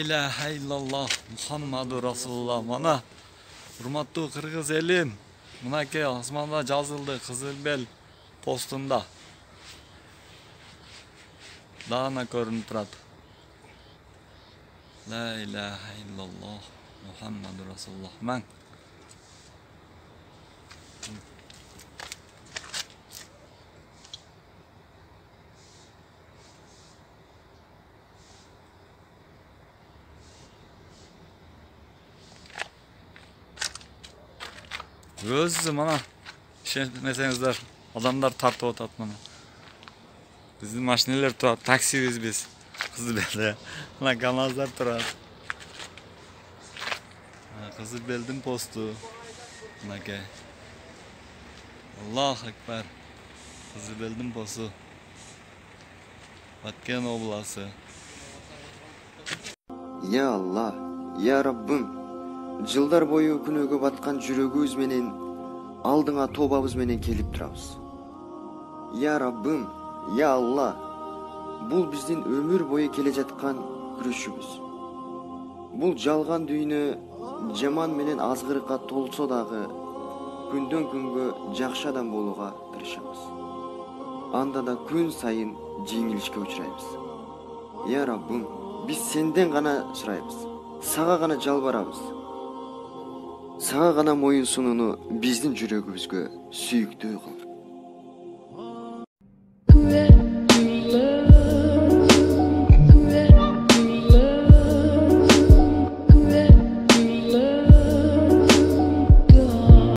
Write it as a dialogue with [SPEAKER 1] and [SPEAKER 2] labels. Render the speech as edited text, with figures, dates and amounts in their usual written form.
[SPEAKER 1] ilahe illallah Muhammadur Rasulullah. Mana hurmattуу Kırgız elim, mынакей асманда жазылды Кызылбел постунда. Дагы көрүнүп турат. La ilahe illallah Muhammadur Rasulullah. Мен өзі мана ішемесеңіздер адамдар тартып отат мана. Біздің машинелер тұрат, таксибиз біз. Кызылбелде. Мына КамАЗдар тұрат. Кызылбелдің посту. Мынакей. Аллах акбар. Кызылбелдің посту. Баткен обласы.
[SPEAKER 2] Я Алла, я Раббым. Жылдар бою күнөөгө баткан жүрөгүбүз менен алдыңа тобабыз менен келип турабыз. Я Раббым, я Алла, бул биздин өмүр бою келе жаткан күрөшүбүз. Бул жалган дүйнө жаман менен азгырыкка толсо дагы күндөн күнгө жакшы адам болууга тырышабыз. Анда да күн сайын жеңилишке учурайбыз. Я Раббым, биз сенден гана сурайбыз. Сага гана жалбарабыз. Сага гана моюн сунууну биздин жүрөгүбүзгө сүйүктүү кыл.